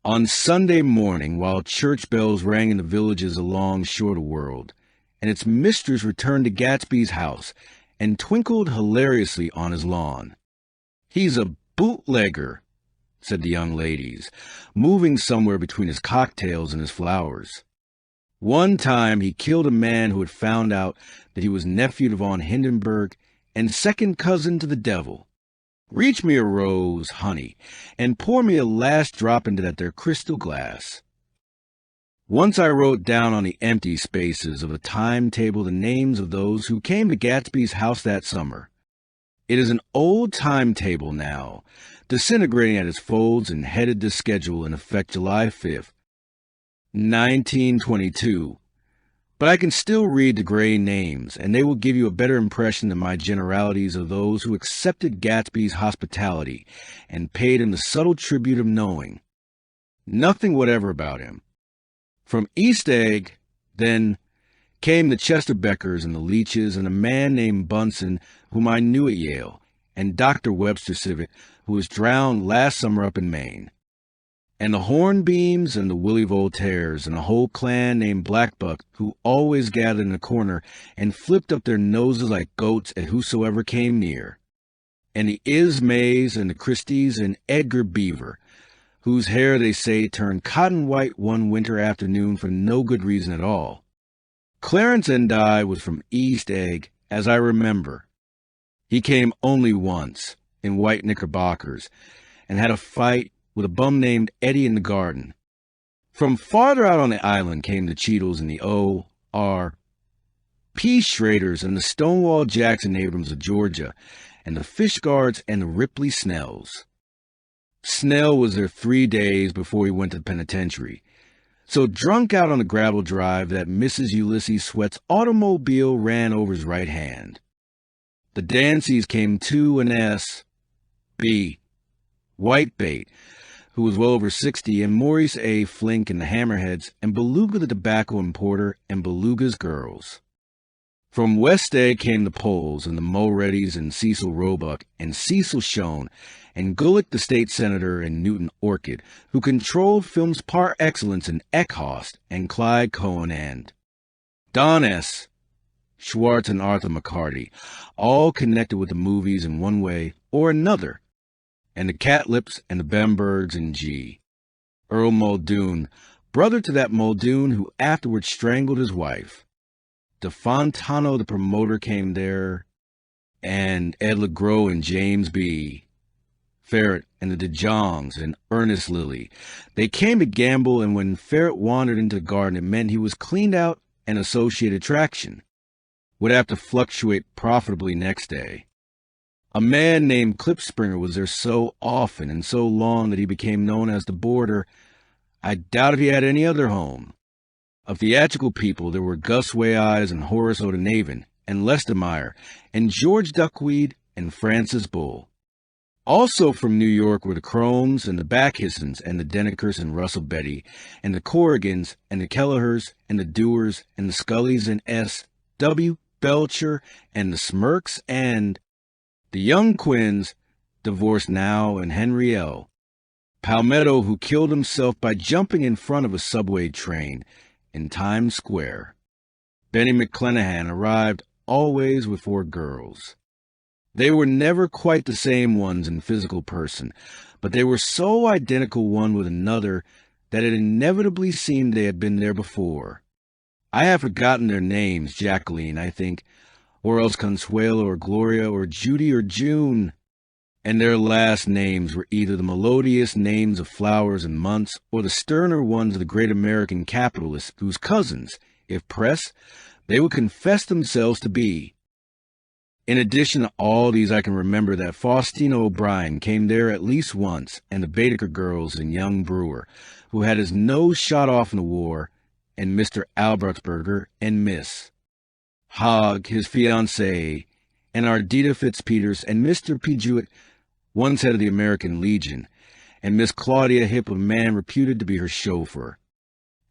On Sunday morning, while church bells rang in the villages along shore the world, and its mistress returned to Gatsby's house and twinkled hilariously on his lawn. "He's a bootlegger," said the young ladies, moving somewhere between his cocktails and his flowers. "One time he killed a man who had found out that he was nephew to von Hindenburg and second cousin to the devil. Reach me a rose, honey, and pour me a last drop into that there crystal glass." Once I wrote down on the empty spaces of a timetable the names of those who came to Gatsby's house that summer. It is an old timetable now, disintegrating at its folds and headed to schedule in effect July 5th, 1922. But I can still read the gray names, and they will give you a better impression than my generalities of those who accepted Gatsby's hospitality and paid him the subtle tribute of knowing nothing whatever about him. From East Egg, then, came the Chester Beckers and the Leaches and a man named Bunsen, whom I knew at Yale, and Dr. Webster Civic, who was drowned last summer up in Maine, and the Hornbeams and the Willie Voltaires and a whole clan named Blackbuck, who always gathered in a corner and flipped up their noses like goats at whosoever came near, and the Ismays and the Christies and Edgar Beaver, whose hair, they say, turned cotton white one winter afternoon for no good reason at all. Clarence Endye was from East Egg, as I remember. He came only once, in white knickerbockers, and had a fight with a bum named Eddie in the garden. From farther out on the island came the Cheadles and the O.R.P. Schraders and the Stonewall Jackson Abrams of Georgia, and the Fishguards and the Ripley Snells. Snell was there 3 days before he went to the penitentiary. So drunk out on the gravel drive that Mrs. Ulysses Sweat's automobile ran over his right hand. The Danceys came too, and S.B. Whitebait, who was well over 60, and Maurice A. Flink and the Hammerheads, and Beluga the tobacco importer, and Beluga's girls. From West Egg came the Poles, and the Mulreadys, and Cecil Roebuck, and Cecil Schoen, and Gulick the state senator, and Newton Orchid, who controlled films par excellence in Eckhost, and Clyde Cohen, and Don S. Schwartz and Arthur McCarty, all connected with the movies in one way or another, and the Catlips and the Bambergs and G. Earl Muldoon, brother to that Muldoon who afterwards strangled his wife. De Fontano, the promoter, came there, and Ed LeGros and James B. Ferret and the De Jongs and Ernest Lilly. They came to gamble, and when Ferret wandered into the garden, it meant he was cleaned out and associated traction would have to fluctuate profitably next day. A man named Klipspringer was there so often and so long that he became known as the Boarder. I doubt if he had any other home. Of theatrical people, there were Gus Weyes and Horace O'Donovan and Lester Meyer and George Duckweed and Francis Bull. Also from New York were the Cromes and the Backhissens and the Denekers and Russell Betty and the Corrigans and the Kelleher's and the Dewars and the Scullys and S.W. Belcher and the Smirks and the young Quinns, divorced now, and Henry L. Palmetto, who killed himself by jumping in front of a subway train in Times Square. Benny McClenahan arrived always with 4 girls. They were never quite the same ones in physical person, but they were so identical one with another that it inevitably seemed they had been there before. I have forgotten their names, Jacqueline, I think, or else Consuelo or Gloria or Judy or June, and their last names were either the melodious names of flowers and months or the sterner ones of the great American capitalists whose cousins, if pressed, they would confess themselves to be. In addition to all these, I can remember that Faustino O'Brien came there at least once, and the Baedeker girls and young Brewer, who had his nose shot off in the war, and Mr. Albertsberger and Miss Hogg, his fiancée, and Ardita Fitzpeters, and Mr. P. Jewett, once head of the American Legion, and Miss Claudia Hip, a man reputed to be her chauffeur,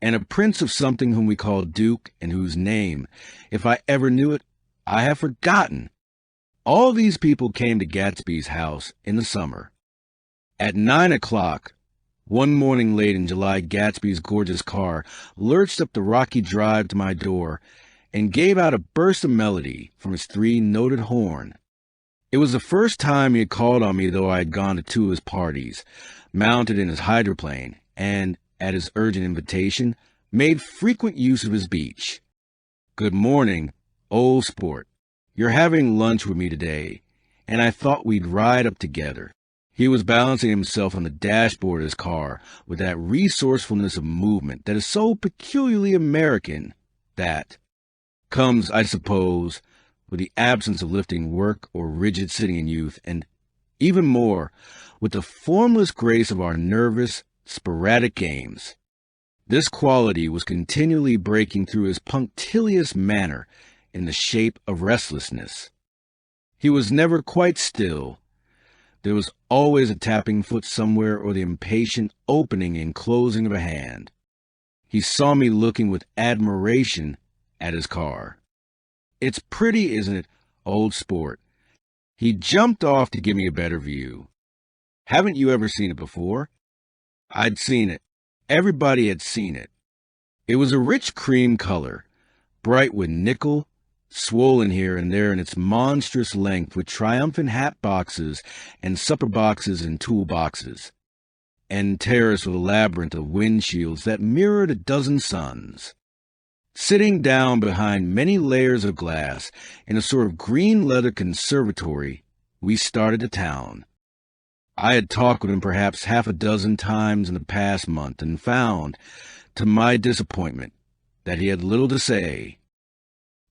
and a prince of something whom we called Duke, and whose name, if I ever knew it, I have forgotten. All these people came to Gatsby's house in the summer. At 9 o'clock, One morning late in July, Gatsby's gorgeous car lurched up the rocky drive to my door and gave out a burst of melody from his three-noted horn. It was the first time he had called on me, though I had gone to two of his parties, mounted in his hydroplane, and, at his urgent invitation, made frequent use of his beach. "Good morning, old sport. You're having lunch with me today, and I thought we'd ride up together." He was balancing himself on the dashboard of his car with that resourcefulness of movement that is so peculiarly American, that comes, I suppose, with the absence of lifting work or rigid sitting in youth, and even more, with the formless grace of our nervous, sporadic games. This quality was continually breaking through his punctilious manner in the shape of restlessness. He was never quite still. There was always a tapping foot somewhere or the impatient opening and closing of a hand. He saw me looking with admiration at his car. "It's pretty, isn't it, old sport?" He jumped off to give me a better view. "Haven't you ever seen it before?" I'd seen it. Everybody had seen it. It was a rich cream color, bright with nickel, swollen here and there in its monstrous length with triumphant hat boxes and supper boxes and tool boxes, and terraced with a labyrinth of windshields that mirrored a dozen suns. Sitting down behind many layers of glass in a sort of green leather conservatory, we started to town. I had talked with him perhaps half a dozen times in the past month and found, to my disappointment, that he had little to say.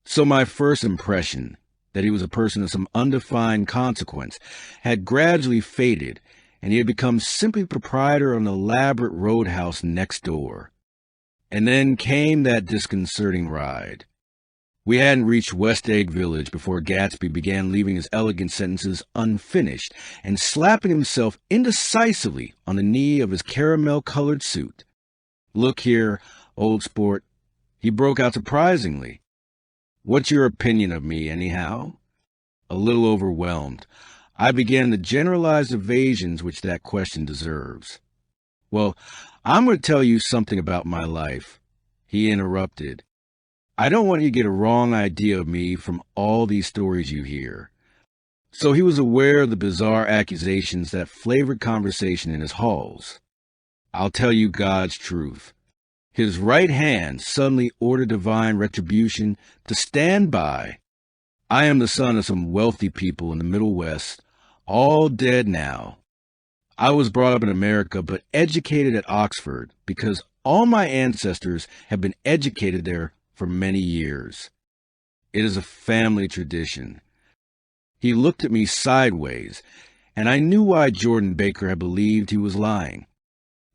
So my first impression, that he was a person of some undefined consequence, had gradually faded, and he had become simply proprietor of an elaborate roadhouse next door. And then came that disconcerting ride. We hadn't reached West Egg Village before Gatsby began leaving his elegant sentences unfinished and slapping himself indecisively on the knee of his caramel-colored suit. "Look here, old sport," he broke out surprisingly. "What's your opinion of me, anyhow?" A little overwhelmed, I began the generalized evasions which that question deserves. "Well, I'm going to tell you something about my life," he interrupted. "I don't want you to get a wrong idea of me from all these stories you hear." So he was aware of the bizarre accusations that flavored conversation in his halls. "I'll tell you God's truth." His right hand suddenly ordered divine retribution to stand by. "I am the son of some wealthy people in the Middle West, all dead now. I was brought up in America, but educated at Oxford because all my ancestors have been educated there for many years. It is a family tradition." He looked at me sideways, and I knew why Jordan Baker had believed he was lying.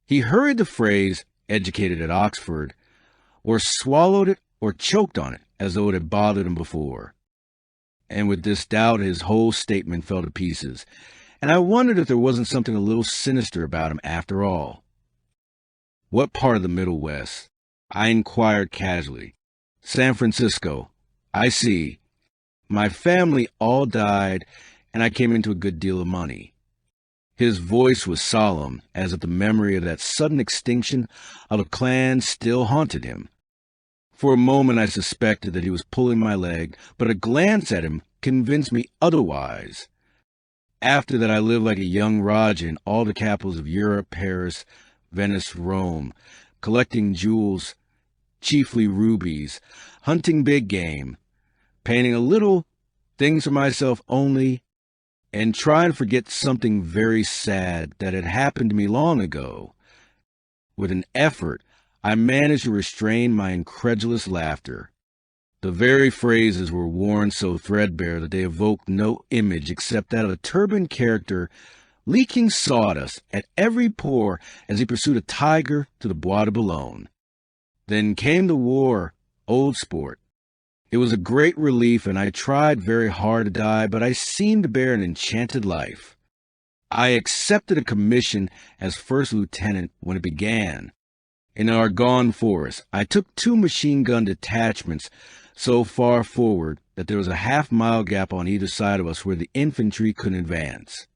He hurried the phrase, "educated at Oxford," or swallowed it or choked on it as though it had bothered him before. And with this doubt his whole statement fell to pieces, and I wondered if there wasn't something a little sinister about him after all. "What part of the Middle West?" I inquired casually. "San Francisco." "I see. My family all died, and I came into a good deal of money." His voice was solemn, as if the memory of that sudden extinction of a clan still haunted him. For a moment I suspected that he was pulling my leg, but a glance at him convinced me otherwise. After that I lived like a young Raja in all the capitals of Europe, Paris, Venice, Rome, collecting jewels, chiefly rubies, hunting big game, painting a little, things for myself only, and trying to forget something very sad that had happened to me long ago. With an effort, I managed to restrain my incredulous laughter. The very phrases were worn so threadbare that they evoked no image except that of a turbaned character leaking sawdust at every pore as he pursued a tiger to the Bois de Boulogne. Then came the war, old sport. It was a great relief, and I tried very hard to die, but I seemed to bear an enchanted life. I accepted a commission as first lieutenant when it began. In our Argonne Forest, I took 2 machine-gun detachments so far forward that there was a half-mile gap on either side of us where the infantry couldn't advance.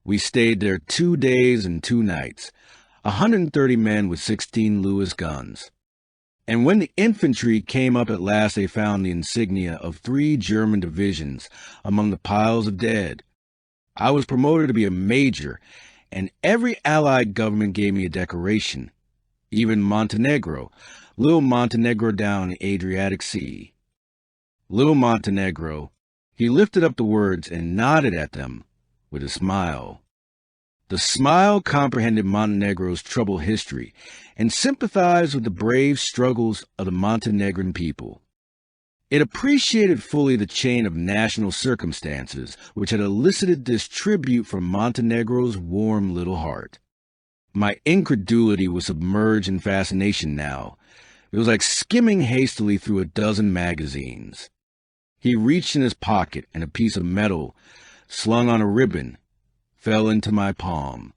We stayed there 2 days and 2 nights, 130 men with 16 Lewis guns. And when the infantry came up at last, they found the insignia of 3 German divisions among the piles of dead. I was promoted to be a major, and every Allied government gave me a decoration. Even Montenegro, little Montenegro down the Adriatic Sea. Little Montenegro, he lifted up the words and nodded at them with a smile. The smile comprehended Montenegro's troubled history and sympathized with the brave struggles of the Montenegrin people. It appreciated fully the chain of national circumstances which had elicited this tribute from Montenegro's warm little heart. My incredulity was submerged in fascination now. It was like skimming hastily through a dozen magazines. He reached in his pocket, and a piece of metal, slung on a ribbon, fell into my palm.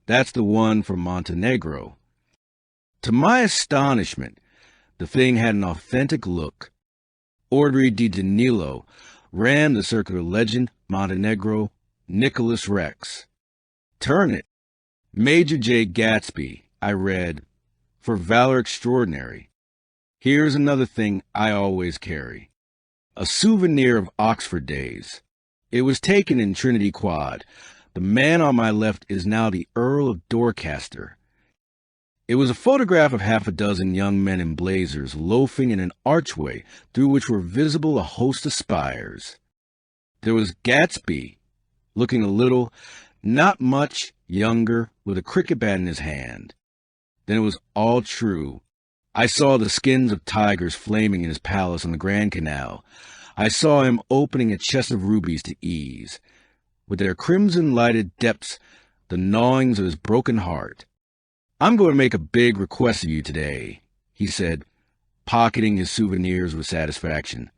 That's the one from Montenegro. To my astonishment, the thing had an authentic look. Ordre di Danilo ran the circular legend, Montenegro, Nicholas Rex. Turn it. Major Jay Gatsby, I read, for valor extraordinary. Here's another thing I always carry. A souvenir of Oxford days. It was taken in Trinity Quad. The man on my left is now the Earl of Dorchester. It was a photograph of half a dozen young men in blazers loafing in an archway through which were visible a host of spires. There was Gatsby, looking a little, not much, younger, with a cricket bat in his hand. Then it was all true. I saw the skins of tigers flaming in his palace on the Grand Canal. I saw him opening a chest of rubies to ease, with their crimson-lighted depths, the gnawings of his broken heart. I'm going to make a big request of you today, he said, pocketing his souvenirs with satisfaction.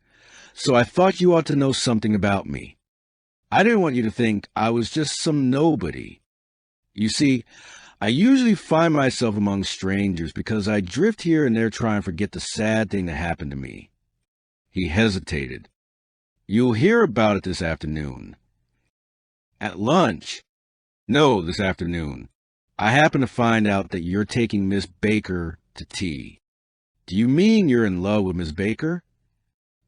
So I thought you ought to know something about me. I didn't want you to think I was just some nobody. You see, I usually find myself among strangers because I drift here and there trying to forget the sad thing that happened to me. He hesitated. You'll hear about it this afternoon. At lunch? No, this afternoon. I happen to find out that you're taking Miss Baker to tea. Do you mean you're in love with Miss Baker?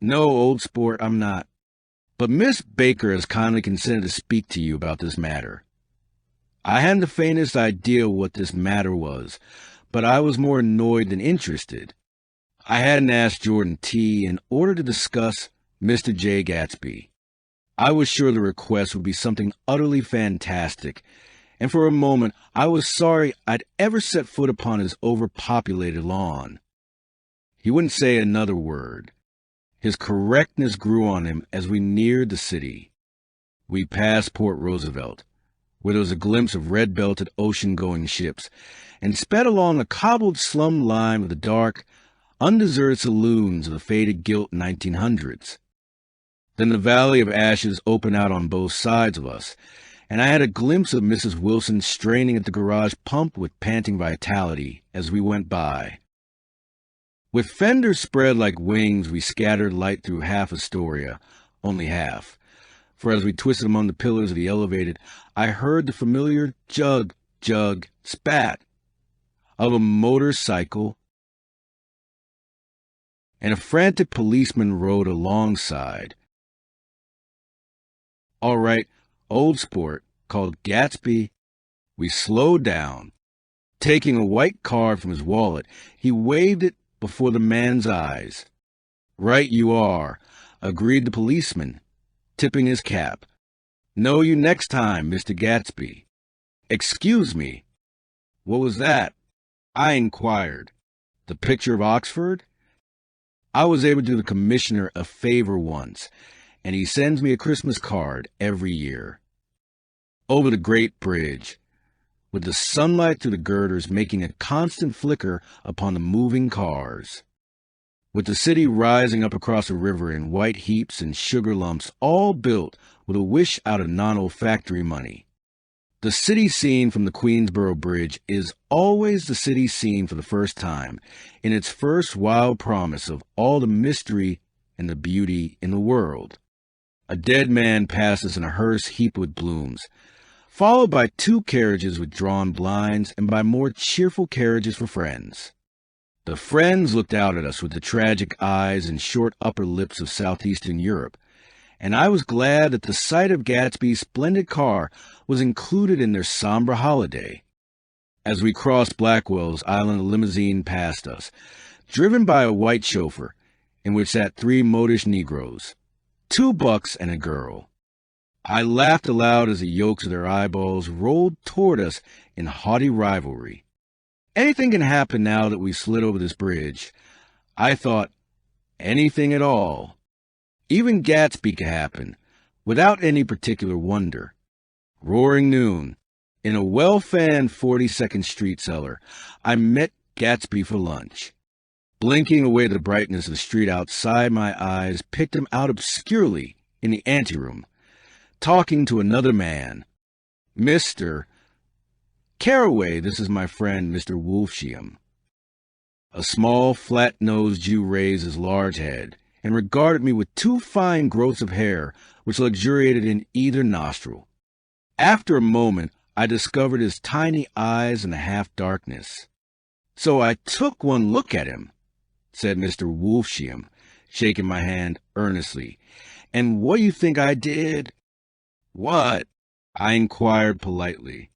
No, old sport, I'm not. But Miss Baker has kindly consented to speak to you about this matter. I hadn't the faintest idea what this matter was, but I was more annoyed than interested. I hadn't asked Jordan T. in order to discuss Mr. Jay Gatsby. I was sure the request would be something utterly fantastic, and for a moment I was sorry I'd ever set foot upon his overpopulated lawn. He wouldn't say another word. His correctness grew on him as we neared the city. We passed Port Roosevelt, where there was a glimpse of red-belted ocean-going ships, and sped along a cobbled slum line of the dark, undeserted saloons of the faded gilt 1900s. Then the Valley of Ashes opened out on both sides of us, and I had a glimpse of Mrs. Wilson straining at the garage pump with panting vitality as we went by. With fenders spread like wings, we scattered light through half Astoria, only half. For as we twisted among the pillars of the elevated, I heard the familiar jug, spat of a motorcycle, and a frantic policeman rode alongside. All right, old sport, called Gatsby. We slowed down. Taking a white card from his wallet, he waved it before the man's eyes. Right you are, agreed the policeman, tipping his cap. Know you next time, Mr. Gatsby. Excuse me. What was that? I inquired. The picture of Oxford? I was able to do the commissioner a favor once, and he sends me a Christmas card every year. Over the Great Bridge, with the sunlight through the girders making a constant flicker upon the moving cars. With the city rising up across the river in white heaps and sugar lumps, all built with a wish out of non-olfactory money. The city scene from the Queensboro Bridge is always the city scene for the first time, in its first wild promise of all the mystery and the beauty in the world. A dead man passes in a hearse heaped with blooms. followed by 2 carriages with drawn blinds and by more cheerful carriages for friends. The friends looked out at us with the tragic eyes and short upper lips of southeastern Europe, and I was glad that the sight of Gatsby's splendid car was included in their somber holiday. As we crossed Blackwell's Island, a limousine passed us, driven by a white chauffeur, in which sat 3 modish Negroes, 2 bucks and a girl. I laughed aloud as the yolks of their eyeballs rolled toward us in haughty rivalry. Anything can happen now that we slid over this bridge. I thought, anything at all. Even Gatsby could happen, without any particular wonder. Roaring noon, in a well-fanned 42nd Street cellar, I met Gatsby for lunch. Blinking away the brightness of the street outside, my eyes picked him out obscurely in the anteroom, talking to another man. Mr. Caraway, this is my friend, Mr. Wolfsheim. A small, flat-nosed Jew raised his large head and regarded me with 2 fine growths of hair which luxuriated in either nostril. After a moment, I discovered his tiny eyes in the half-darkness. So I took one look at him, said Mr. Wolfsheim, shaking my hand earnestly. And what do you think I did? What? I inquired politely.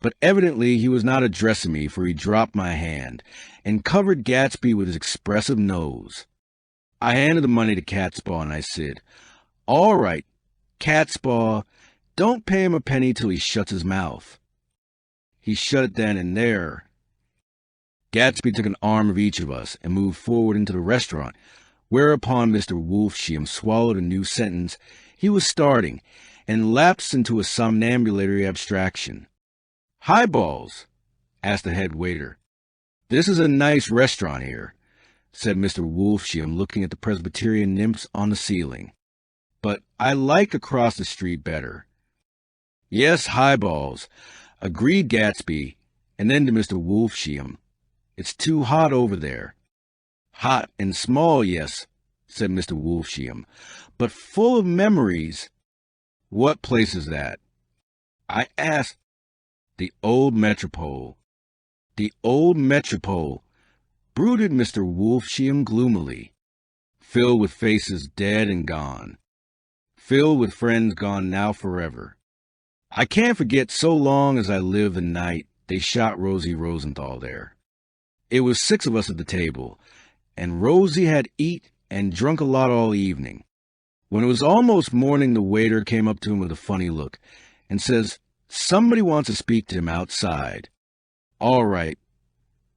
But evidently he was not addressing me, for he dropped my hand and covered Gatsby with his expressive nose. I handed the money to Catspaw, and I said, "All right, Catspaw, don't pay him a penny till he shuts his mouth." He shut it then and there. Gatsby took an arm of each of us and moved forward into the restaurant, whereupon Mr. Wolfsheim swallowed a new sentence he was starting and lapsed into a somnambulatory abstraction. "Highballs?" asked the head waiter. "This is a nice restaurant here," said Mr. Wolfsheim, looking at the Presbyterian nymphs on the ceiling. "But I like across the street better." "Yes, highballs," agreed Gatsby, and then to Mr. Wolfsheim, "It's too hot over there." "Hot and small, yes," said Mr. Wolfsheim, "but full of memories." "What place is that?" I asked. "The old Metropole." "The old Metropole," brooded Mr. Wolfsheim gloomily, "filled with faces dead and gone, filled with friends gone now forever. I can't forget so long as I live the night they shot Rosie Rosenthal there. It was 6 of us at the table, and Rosie had eat and drunk a lot all evening. When it was almost morning, the waiter came up to him with a funny look and says, 'Somebody wants to speak to him outside.' 'All right,'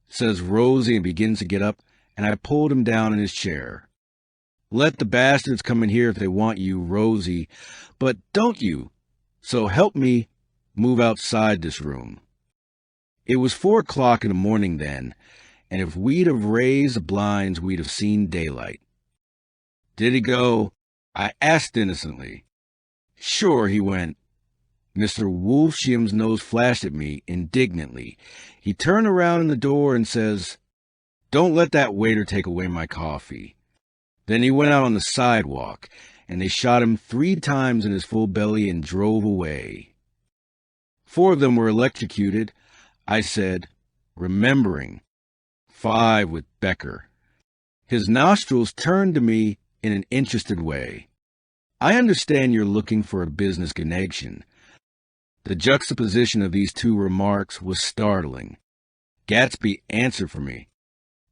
says Rosie, and begins to get up, and I pulled him down in his chair. 'Let the bastards come in here if they want you, Rosie, but don't you, so help me, move outside this room.' It was 4 o'clock in the morning then, and if we'd have raised the blinds, we'd have seen daylight." "Did he go?" I asked innocently. "Sure, he went." Mr. Wolfsheim's nose flashed at me indignantly. He turned around in the door and says, "Don't let that waiter take away my coffee." Then he went out on the sidewalk, and they shot him 3 times in his full belly and drove away. 4 of them were electrocuted, I said, remembering. 5 with Becker. His nostrils turned to me in an interested way. "I understand you're looking for a business connection." The juxtaposition of these 2 remarks was startling. Gatsby answered for me.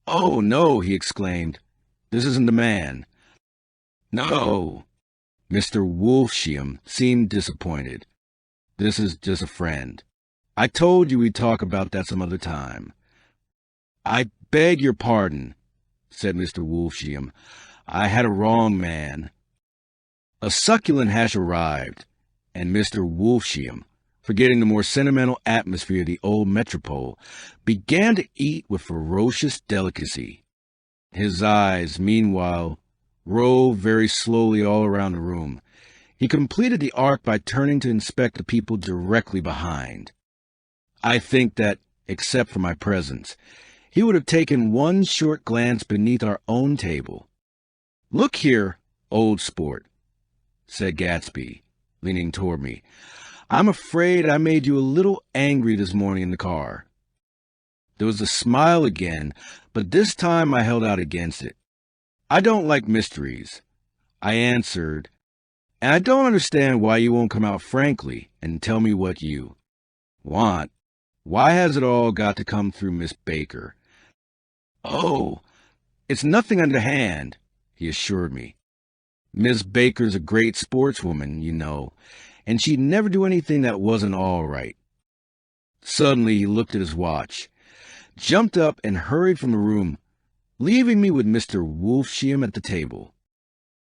"Oh, no," he exclaimed. "This isn't the man." "No." Mr. Wolfsheim seemed disappointed. "This is just a friend. I told you we'd talk about that some other time." "I beg your pardon," said Mr. Wolfsheim. "I had a wrong man." A succulent hash arrived, and Mr. Wolfsheim, forgetting the more sentimental atmosphere of the old metropole, began to eat with ferocious delicacy. His eyes, meanwhile, roved very slowly all around the room. He completed the arc by turning to inspect the people directly behind. I think that, except for my presence, he would have taken one short glance beneath our own table. "Look here, old sport," said Gatsby, leaning toward me. I'm afraid I made you a little angry this morning in the car." There was a smile again, but this time I held out against it. "I don't like mysteries," I answered, "and I don't understand why you won't come out frankly and tell me what you want. Why has it all got to come through Miss Baker?" "Oh, it's nothing underhand," he assured me. "Miss Baker's a great sportswoman, you know, and she'd never do anything that wasn't all right." Suddenly he looked at his watch, jumped up, and hurried from the room, leaving me with Mr. Wolfsheim at the table.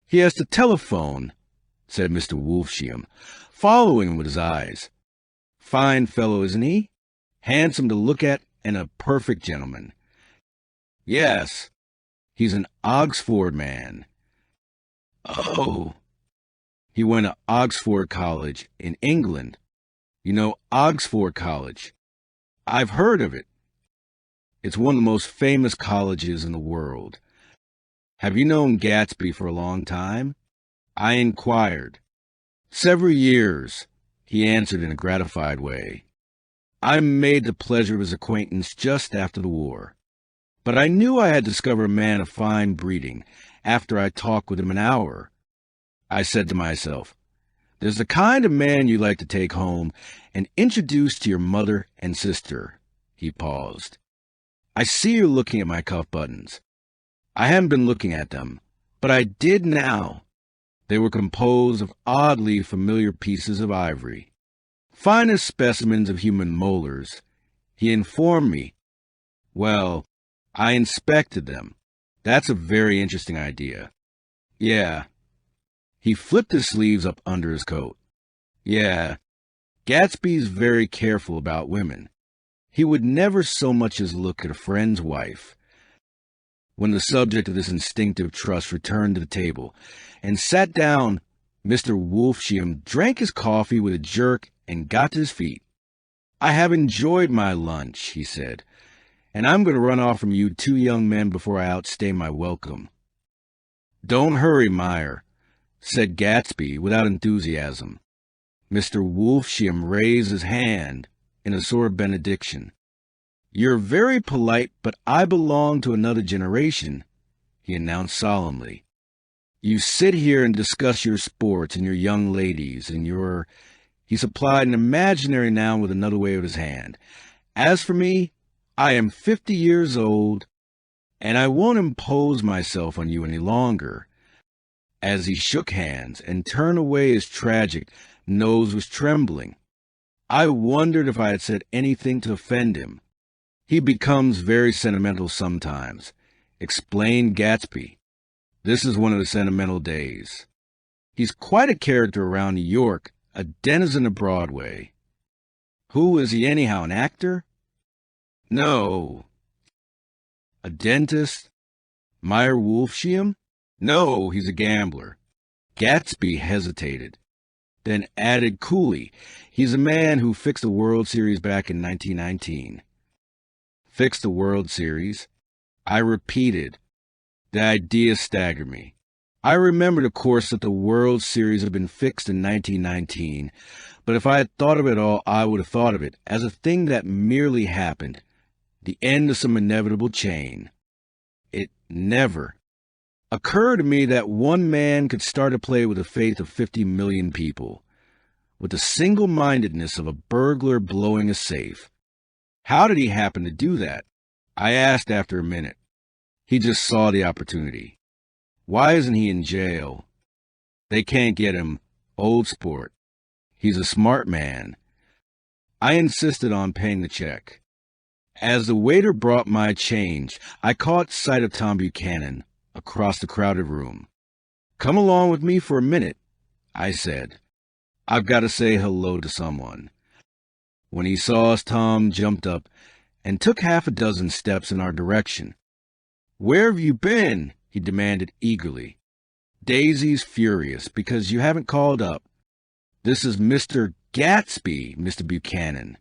"He has to telephone," said Mr. Wolfsheim, following him with his eyes. "Fine fellow, isn't he? Handsome to look at, and a perfect gentleman." "Yes, he's an Oxford man." "Oh." "He went to Oxford College in England. You know Oxford College? I've heard of it. It's one of the most famous colleges in the world." "Have you known Gatsby for a long time?" I inquired. "Several years," he answered in a gratified way. "I made the pleasure of his acquaintance just after the war. But I knew I had discovered a man of fine breeding after I talked with him an hour. I said to myself, 'There's the kind of man you like to take home and introduce to your mother and sister.'" He paused. "I see you're looking at my cuff buttons." I hadn't been looking at them, but I did now. They were composed of oddly familiar pieces of ivory, finest specimens of human molars. He informed me. "Well, I inspected them. That's a very interesting idea." "Yeah." He flipped his sleeves up under his coat. "Yeah, Gatsby's very careful about women. He would never so much as look at a friend's wife." When the subject of this instinctive trust returned to the table and sat down, Mr. Wolfsheim drank his coffee with a jerk and got to his feet. "I have enjoyed my lunch," he said, "and I'm going to run off from you two young men before I outstay my welcome." "Don't hurry, Meyer," said Gatsby without enthusiasm. Mr. Wolfsheim raised his hand in a sort of benediction. "You're very polite, but I belong to another generation," he announced solemnly. "You sit here and discuss your sports and your young ladies and your—" He supplied an imaginary noun with another wave of his hand. "As for me, I am 50 years old, and I won't impose myself on you any longer." As he shook hands and turned away, his tragic nose was trembling. I wondered if I had said anything to offend him. "He becomes very sentimental sometimes," explained Gatsby. "This is one of the sentimental days. He's quite a character around New York, a denizen of Broadway." "Who is he anyhow, an actor?" "No." "A dentist? Meyer Wolfsheim?" "No, he's a gambler." Gatsby hesitated, then added coolly, "He's a man who fixed the World Series back in 1919. "Fixed the World Series?" I repeated. The idea staggered me. I remembered, of course, that the World Series had been fixed in 1919, but if I had thought of it at all, I would have thought of it as a thing that merely happened, the end of some inevitable chain. It never occurred to me that one man could start a play with the faith of 50 million people, with the single-mindedness of a burglar blowing a safe. How did he happen to do that? I asked after a minute. He just saw the opportunity. "Why isn't he in jail?" "They can't get him. Old sport. He's a smart man." I insisted on paying the check. As the waiter brought my change, I caught sight of Tom Buchanan across the crowded room. "Come along with me for a minute," I said. "I've got to say hello to someone." When he saw us, Tom jumped up and took half a dozen steps in our direction. "Where have you been?" he demanded eagerly. "Daisy's furious because you haven't called up. This is Mr. Gatsby, Mr. Buchanan."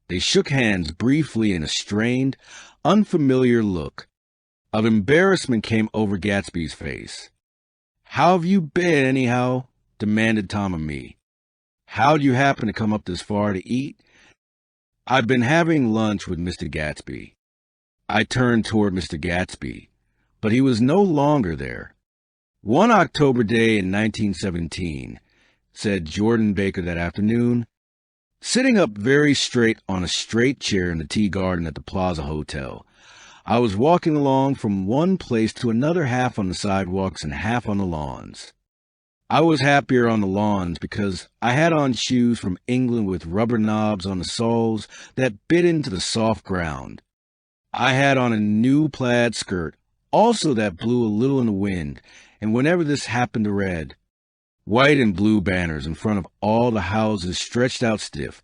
They shook hands briefly, and a strained, unfamiliar look of embarrassment came over Gatsby's face. "How have you been, anyhow?" demanded Tom of me. How'd you happen to come up this far to eat? I've been having lunch with Mr. Gatsby. I turned toward Mr. Gatsby, but he was no longer there. One October day in 1917, said Jordan Baker that afternoon, sitting up very straight on a straight chair in the tea garden at the Plaza Hotel. I was walking along from one place to another, half on the sidewalks and half on the lawns. I was happier on the lawns because I had on shoes from England with rubber knobs on the soles that bit into the soft ground. I had on a new plaid skirt, also that blew a little in the wind, and whenever this happened to red, white and blue banners in front of all the houses stretched out stiff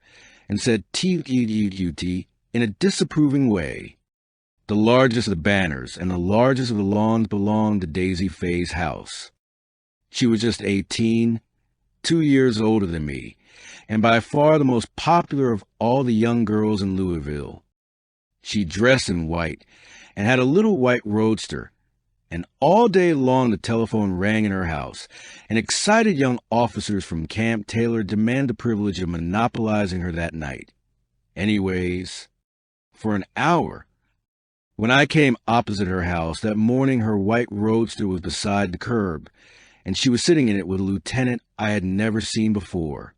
and said T-U-T in a disapproving way. The largest of the banners and the largest of the lawns belonged to Daisy Faye's house. She was just 18, 2 years older than me, and by far the most popular of all the young girls in Louisville. She dressed in white and had a little white roadster, and all day long the telephone rang in her house, and excited young officers from Camp Taylor demanded the privilege of monopolizing her that night. Anyways, for an hour, when I came opposite her house that morning, her white roadster was beside the curb, and she was sitting in it with a lieutenant I had never seen before.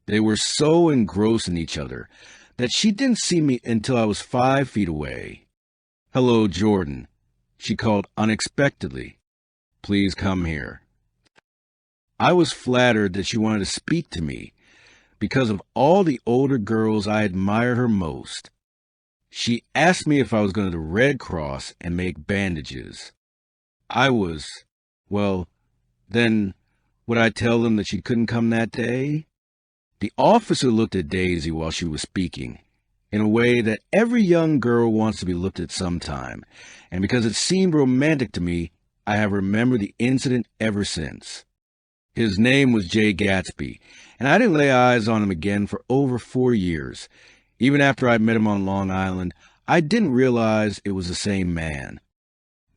They were so engrossed in each other that she didn't see me until I was 5 feet away. "Hello, Jordan," she called unexpectedly. "Please come here." I was flattered that she wanted to speak to me. Because of all the older girls, I admired her most. She asked me if I was going to the Red Cross and make bandages. Then would I tell them that she couldn't come that day? The officer looked at Daisy while she was speaking, in a way that every young girl wants to be looked at sometime, and because it seemed romantic to me, I have remembered the incident ever since. His name was Jay Gatsby, and I didn't lay eyes on him again for over 4 years. Even after I'd met him on Long Island, I didn't realize it was the same man.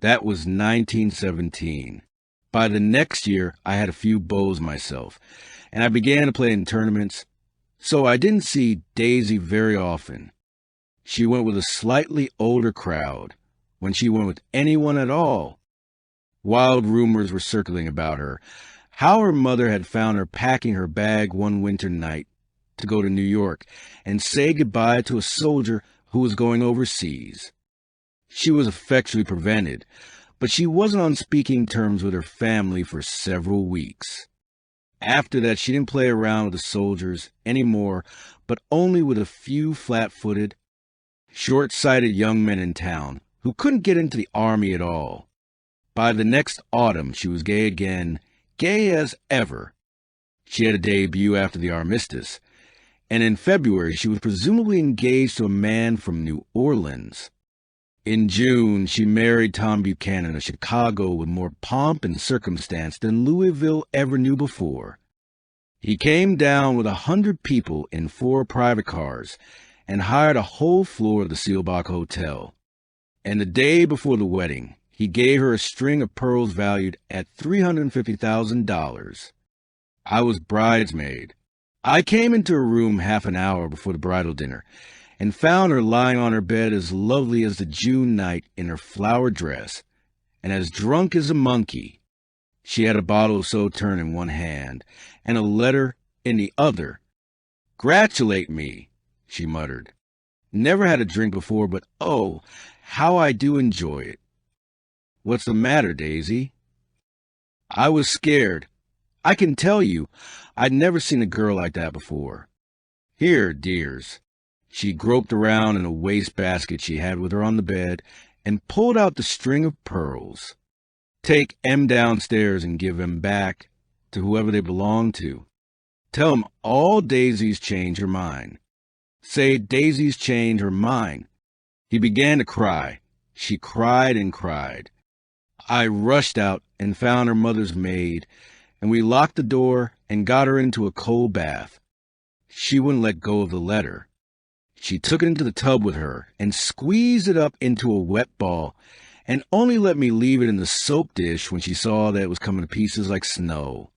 That was 1917. By the next year, I had a few beaux myself, and I began to play in tournaments, so I didn't see Daisy very often. She went with a slightly older crowd, when she went with anyone at all. Wild rumors were circling about her, how her mother had found her packing her bag one winter night to go to New York and say goodbye to a soldier who was going overseas. She was effectually prevented, but she wasn't on speaking terms with her family for several weeks. After that, she didn't play around with the soldiers anymore, but only with a few flat-footed, short-sighted young men in town who couldn't get into the army at all. By the next autumn, she was gay again, gay as ever. She had a debut after the armistice, and in February she was presumably engaged to a man from New Orleans. In June, she married Tom Buchanan of Chicago with more pomp and circumstance than Louisville ever knew before. He came down with 100 people in 4 private cars and hired a whole floor of the Seelbach Hotel. And the day before the wedding, he gave her a string of pearls valued at $350,000. I was bridesmaid. I came into her room half an hour before the bridal dinner and found her lying on her bed as lovely as the June night in her flowered dress and as drunk as a monkey. She had a bottle of Sauterne in one hand and a letter in the other. "Gratulate me," she muttered. "Never had a drink before, but oh, how I do enjoy it." "What's the matter, Daisy?" I was scared. I can tell you, I'd never seen a girl like that before. "Here, dears." She groped around in a wastebasket she had with her on the bed and pulled out the string of pearls. "Take M downstairs and give them back to whoever they belong to. Tell 'em all Daisy's changed her mind. Say Daisy's changed her mind." He began to cry. She cried and cried. I rushed out and found her mother's maid, and we locked the door and got her into a cold bath. She wouldn't let go of the letter. She took it into the tub with her and squeezed it up into a wet ball and only let me leave it in the soap dish when she saw that it was coming to pieces like snow.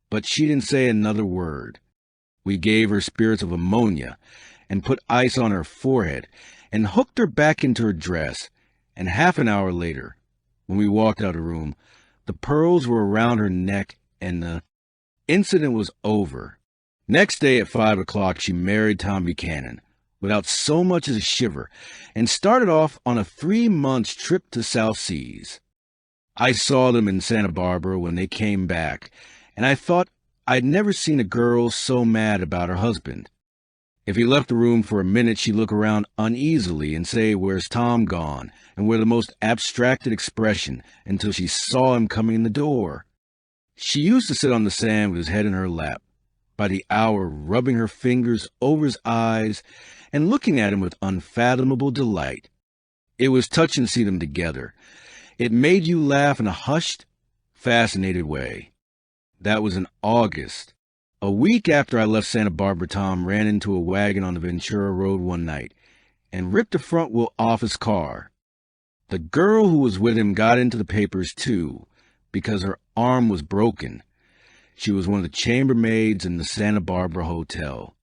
But she didn't say another word. We gave her spirits of ammonia and put ice on her forehead and hooked her back into her dress. And half an hour later, when we walked out of the room, the pearls were around her neck and the incident was over. Next day at 5 o'clock, she married Tom Buchanan without so much as a shiver and started off on a 3-month trip to South Seas. I saw them in Santa Barbara when they came back, and I thought I'd never seen a girl so mad about her husband. If he left the room for a minute, she'd look around uneasily and say, "Where's Tom gone?" and wear the most abstracted expression until she saw him coming in the door. She used to sit on the sand with his head in her lap, by the hour rubbing her fingers over his eyes and looking at him with unfathomable delight. It was touching to see them together. It made you laugh in a hushed, fascinated way. That was in August. A week after I left Santa Barbara, Tom ran into a wagon on the Ventura Road one night and ripped the front wheel off his car. The girl who was with him got into the papers too, because her arm was broken. She was one of the chambermaids in the Santa Barbara hotel.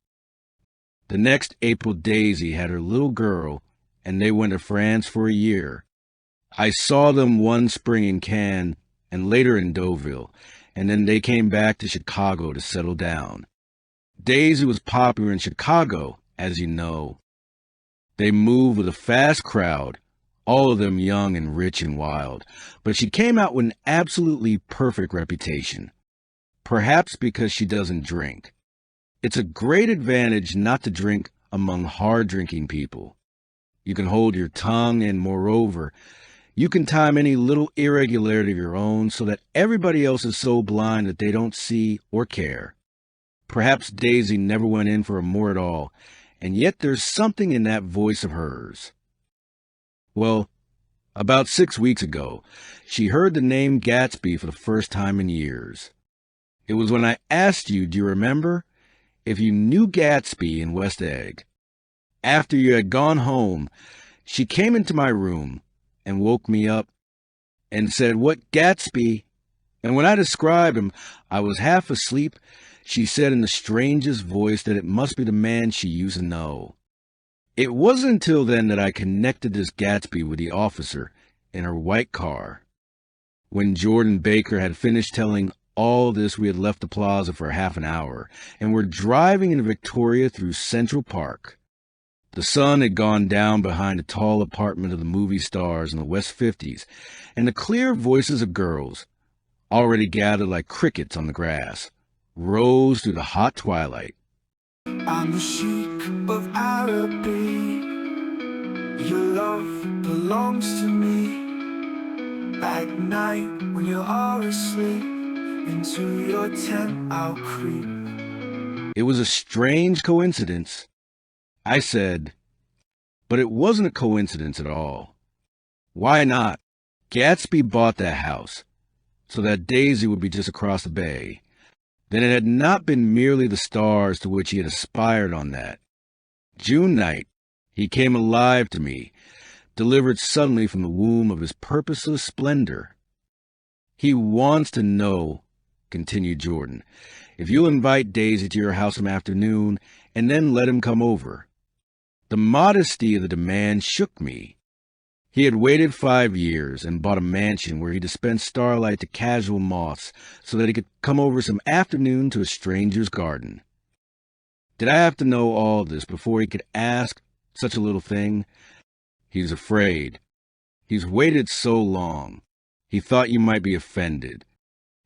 The next April, Daisy had her little girl, and they went to France for a year. I saw them one spring in Cannes and later in Deauville, and then they came back to Chicago to settle down. Daisy was popular in Chicago, as you know. They moved with a fast crowd, all of them young and rich and wild, but she came out with an absolutely perfect reputation. Perhaps because she doesn't drink. It's a great advantage not to drink among hard-drinking people. You can hold your tongue, and moreover, you can time any little irregularity of your own so that everybody else is so blind that they don't see or care. Perhaps Daisy never went in for a more at all, and yet there's something in that voice of hers. Well, about 6 weeks ago, she heard the name Gatsby for the first time in years. It was when I asked you, do you remember, if you knew Gatsby in West Egg. After you had gone home, she came into my room and woke me up and said, "What Gatsby?" And when I described him, I was half asleep. She said in the strangest voice that it must be the man she used to know. It wasn't until then that I connected this Gatsby with the officer in her white car. When Jordan Baker had finished telling all this, we had left the plaza for half an hour and were driving in Victoria through Central Park. The sun had gone down behind the tall apartment of the movie stars in the West 50s, and the clear voices of girls, already gathered like crickets on the grass, rose through the hot twilight. I'm the sheik of Araby. Your love belongs to me. At night when you are asleep, into your tent I'll creep. It was a strange coincidence. I said, but it wasn't a coincidence at all. Why not? Gatsby bought that house so that Daisy would be just across the bay. Then it had not been merely the stars to which he had aspired on that. June night, he came alive to me, delivered suddenly from the womb of his purposeless splendor. He wants to know, continued Jordan, if you'll invite Daisy to your house some afternoon and then let him come over. The modesty of the demand shook me. He had waited 5 years and bought a mansion where he dispensed starlight to casual moths so that he could come over some afternoon to a stranger's garden. Did I have to know all this before he could ask such a little thing? He's afraid. He's waited so long. He thought you might be offended.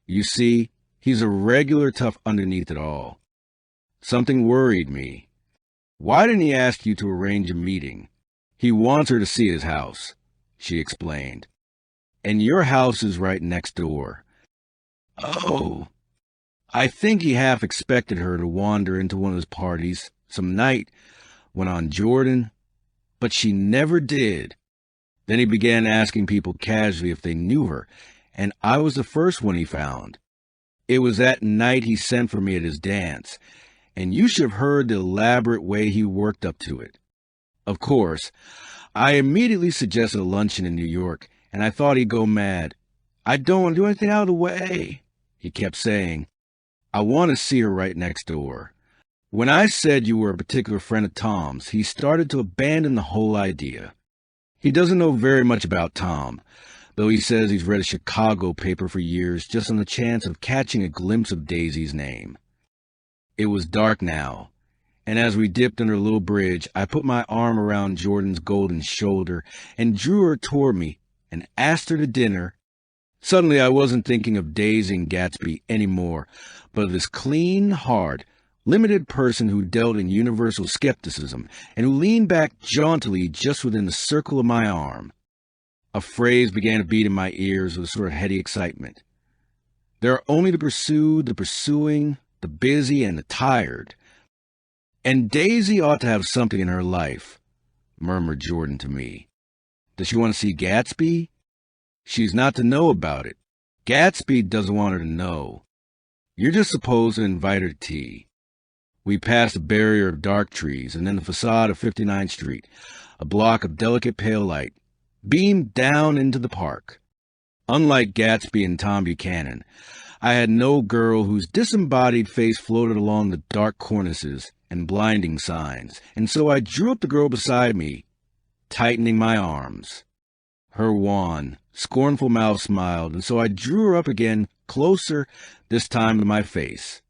You see, he's a regular tough underneath it all. Something worried me. Why didn't he ask you to arrange a meeting? He wants her to see his house, she explained. And your house is right next door. Oh, I think he half expected her to wander into one of his parties some night, went on Jordan, but she never did. Then he began asking people casually if they knew her, and I was the first one he found. It was that night he sent for me at his dance, and you should have heard the elaborate way he worked up to it. Of course, I immediately suggested a luncheon in New York, and I thought he'd go mad. "I don't want to do anything out of the way," he kept saying. "I want to see her right next door." When I said you were a particular friend of Tom's, he started to abandon the whole idea. He doesn't know very much about Tom, though he says he's read a Chicago paper for years just on the chance of catching a glimpse of Daisy's name. It was dark now, and as we dipped under a little bridge, I put my arm around Jordan's golden shoulder and drew her toward me and asked her to dinner. Suddenly I wasn't thinking of Daisy and Gatsby anymore, but of this clean, hard, limited person who dealt in universal skepticism and who leaned back jauntily just within the circle of my arm. A phrase began to beat in my ears with a sort of heady excitement. There are only the pursued, the pursuing, the busy, and the tired. And Daisy ought to have something in her life, murmured Jordan to me. Does she want to see Gatsby? She's not to know about it. Gatsby doesn't want her to know. You're just supposed to invite her to tea. We passed a barrier of dark trees, and then the facade of 59th Street, a block of delicate pale light, beamed down into the park. Unlike Gatsby and Tom Buchanan, I had no girl whose disembodied face floated along the dark cornices and blinding signs, and so I drew up the girl beside me, tightening my arms. Her wan, scornful mouth smiled, and so I drew her up again, closer, this time to my face.